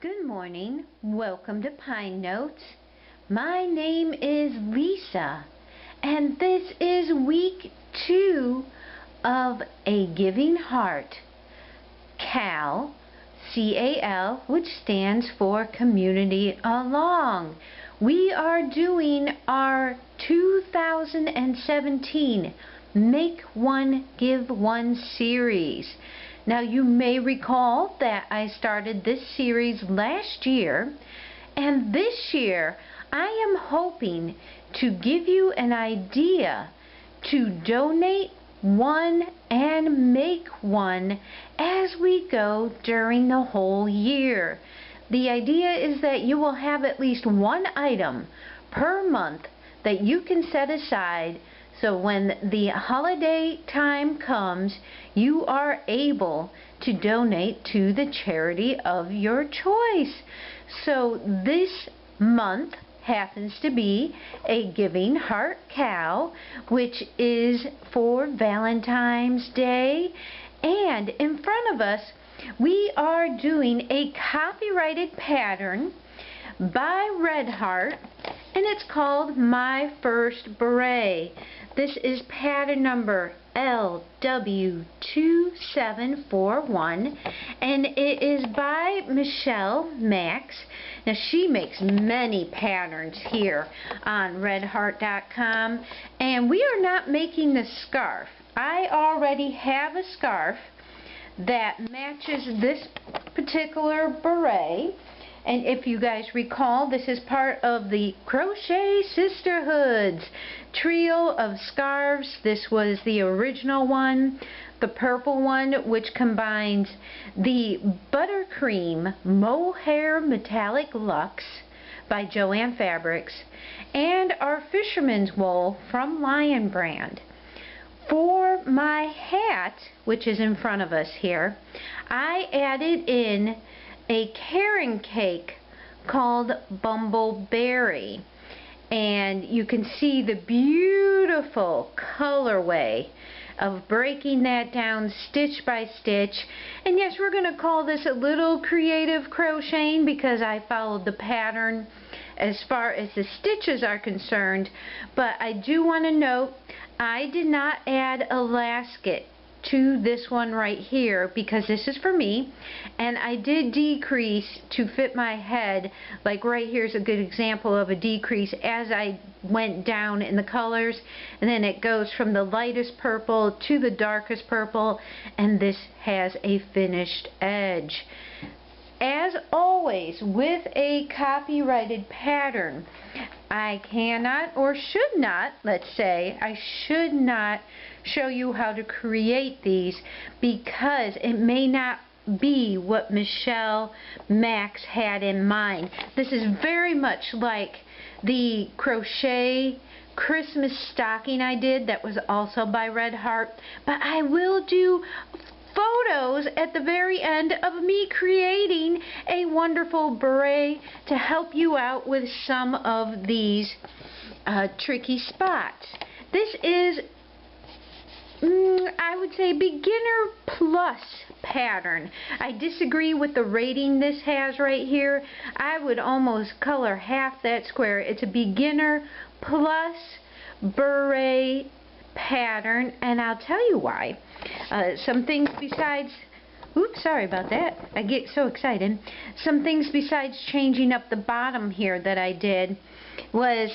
Good morning. Welcome to Pine Notes. My name is Lisa, and this is week 2 of A Giving Heart. CAL, C-A-L, which stands for Community Along. We are doing our 2017 Make One, Give One series. Now you may recall that I started this series last year, and this year I am hoping to give you an idea to donate one and make one as we go during the whole year. The idea is that you will have at least one item per month that you can set aside, so when the holiday time comes, you are able to donate to the charity of your choice. So this month happens to be a Giving Heart CAL, which is for Valentine's Day. And in front of us, we are doing a copyrighted pattern by Red Heart, and it's called My First Beret. This is pattern number LW2741, and it is by Michelle Max. Now she makes many patterns here on redheart.com, and we are not making the scarf. I already have a scarf that matches this particular beret. And if you guys recall, this is part of the Crochet Sisterhood's trio of scarves. This was the original one, the purple one, which combines the Buttercream Mohair Metallic Luxe by Joann Fabrics and our Fisherman's Wool from Lion Brand. For my hat, which is in front of us here, I added in a caring cake called Bumbleberry, and you can see the beautiful colorway of breaking that down stitch by stitch. And yes, we're going to call this a little creative crocheting because I followed the pattern as far as the stitches are concerned, but I do want to note I did not add a lasket to this one right here because this is for me, and I did decrease to fit my head. Like right here is a good example of a decrease as I went down in the colors, and then it goes from the lightest purple to the darkest purple, and this has a finished edge. As always with a copyrighted pattern, I cannot, or should not, let's say, I should not show you how to create these because it may not be what Michelle Max had in mind. This is very much like the crochet Christmas stocking I did that was also by Red Heart, but I will do photos at the very end of me creating a wonderful beret to help you out with some of these tricky spots. This is, I would say, beginner plus pattern. I disagree with the rating this has right here. I would almost color half that square. It's a beginner plus beret pattern, and I'll tell you why. Some things besides, oops, sorry about that, I get so excited. Some things besides changing up the bottom here that I did was,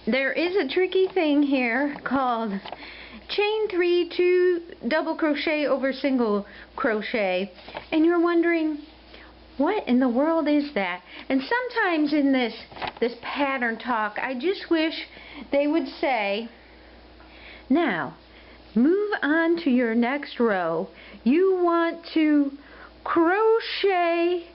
there is a tricky thing here called chain 3 to double crochet over single crochet, and you're wondering, what in the world is that? And sometimes in this pattern talk, I just wish they would say, now move on to your next row. You want to crochet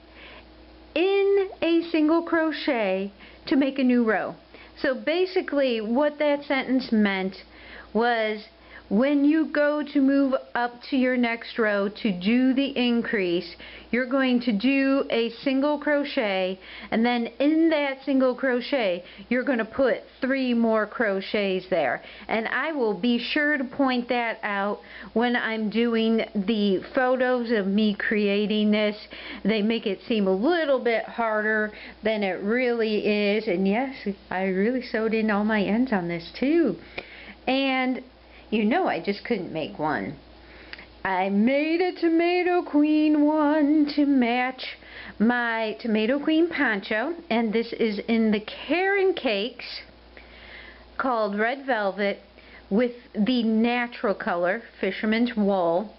in a single crochet to make a new row. So basically what that sentence meant was, when you go to move up to your next row to do the increase, you're going to do a single crochet, and then in that single crochet you're going to put 3 more crochets there. And I will be sure to point that out when I'm doing the photos of me creating this. They make it seem a little bit harder than it really is. And yes, I really sewed in all my ends on this too. And you know, I just couldn't make one. I made a Tomato Queen one to match my Tomato Queen poncho, and this is in the Karen Cakes, called Red Velvet, with the natural color, Fisherman's Wool.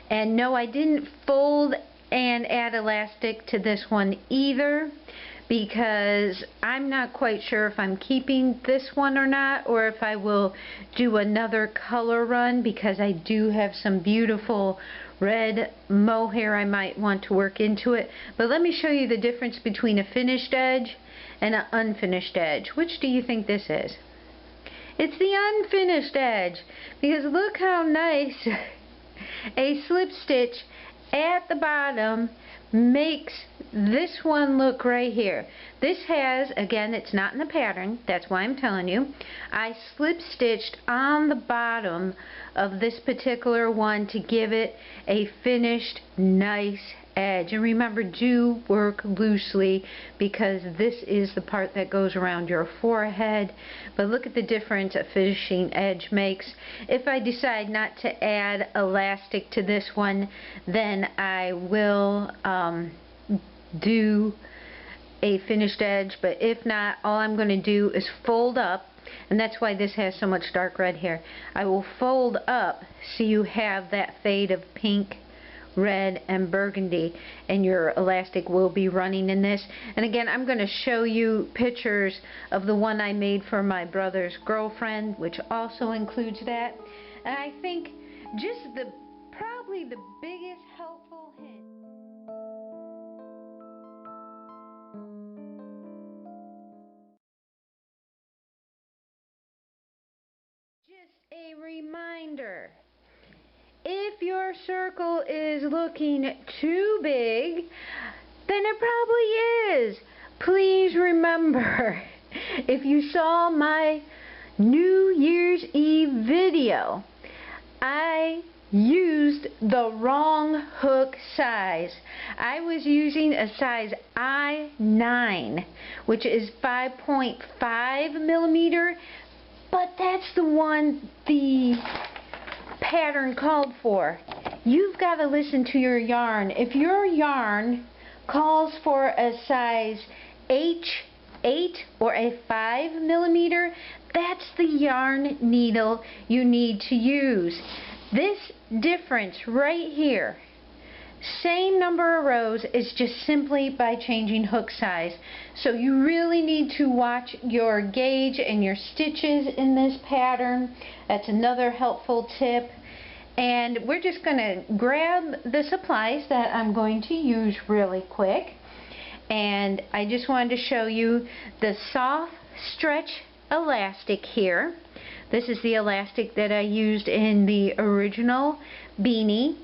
And no, I didn't fold and add elastic to this one either, because I'm not quite sure if I'm keeping this one or not, or if I will do another color run, because I do have some beautiful red mohair I might want to work into it. But let me show you the difference between a finished edge and an unfinished edge. Which do you think this is? It's the unfinished edge, because look how nice a slip stitch at the bottom makes this one look right here. This has, again, it's not in the pattern, that's why I'm telling you, I slip stitched on the bottom of this particular one to give it a finished nice edge. And remember, do work loosely, because this is the part that goes around your forehead. But look at the difference a finishing edge makes. If I decide not to add elastic to this one, then I will do a finished edge. But if not, all I'm going to do is fold up, and that's why this has so much dark red here. I will fold up so you have that fade of pink, red, and burgundy, and your elastic will be running in this. And again, I'm going to show you pictures of the one I made for my brother's girlfriend, which also includes that. And I think just probably the biggest helpful hint, just a reminder, if your circle is looking too big, then it probably is. Please remember, if you saw my New Year's Eve video, I used the wrong hook size. I was using a size I9, which is 5.5 millimeter, but that's the one the pattern called for. You've got to listen to your yarn. If your yarn calls for a size H8 or a 5 millimeter, that's the yarn needle you need to use. This difference right here, same number of rows, is just simply by changing hook size. So you really need to watch your gauge and your stitches in this pattern. That's another helpful tip. And we're just going to grab the supplies that I'm going to use really quick. And I just wanted to show you the soft stretch elastic here. This is the elastic that I used in the original beanie.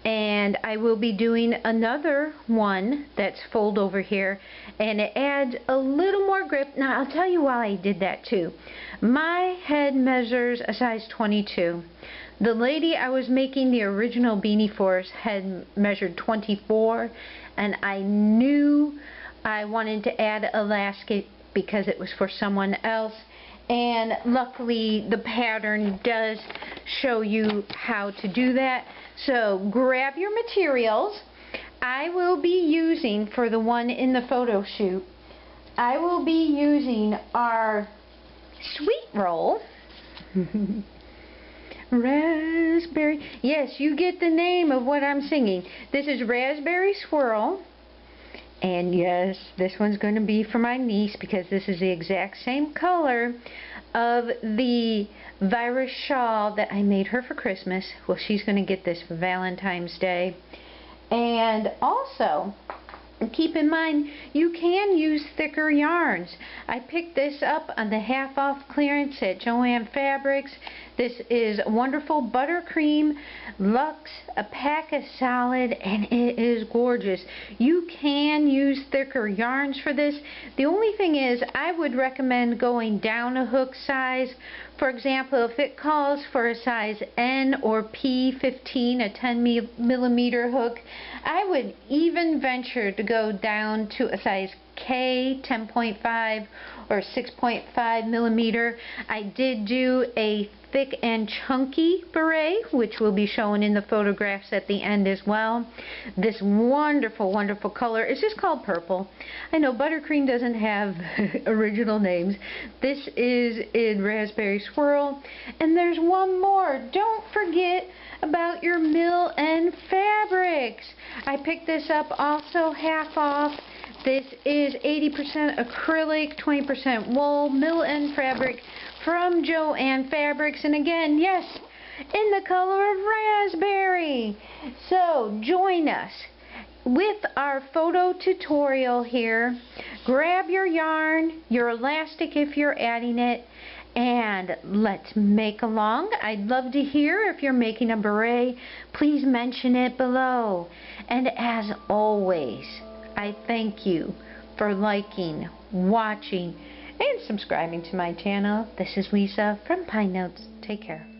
And I will be doing another one that's fold over here, and it adds a little more grip. Now I'll tell you why I did that too. My head measures a size 22. The lady I was making the original beanie for had measured 24, and I knew I wanted to add elastic because it was for someone else. And luckily the pattern does show you how to do that. So grab your materials. I will be using, for the one in the photo shoot, I will be using our sweet roll. Raspberry. Yes, you get the name of what I'm singing. This is Raspberry Swirl. And yes, this one's going to be for my niece, because this is the exact same color of the virus shawl that I made her for Christmas. Well, she's going to get this for Valentine's Day. And also, Keep in mind, you can use thicker yarns. I picked this up on the half off clearance at Joann Fabrics. This is wonderful buttercream luxe, a pack of solid, and it is gorgeous. You can use thicker yarns for this. The only thing is, I would recommend going down a hook size. For example, if it calls for a size N or P15, a 10 millimeter hook, I would even venture to go down to a size K, 10.5 or 6.5 millimeter. I did do a thick and chunky beret, which will be shown in the photographs at the end as well. This wonderful, wonderful color is just called purple. I know buttercream doesn't have original names. This is in raspberry swirl. And there's one more. Don't forget about your mill and fabrics. I picked this up also half off. This is 80% acrylic, 20% wool, mill and fabric from Joann Fabrics. And again, yes, in the color of raspberry. So join us with our photo tutorial here. Grab your yarn, your elastic if you're adding it, and let's make along. I'd love to hear if you're making a beret. Please mention it below. And as always, I thank you for liking, watching, and subscribing to my channel. This is Lisa from Pine Notes. Take care.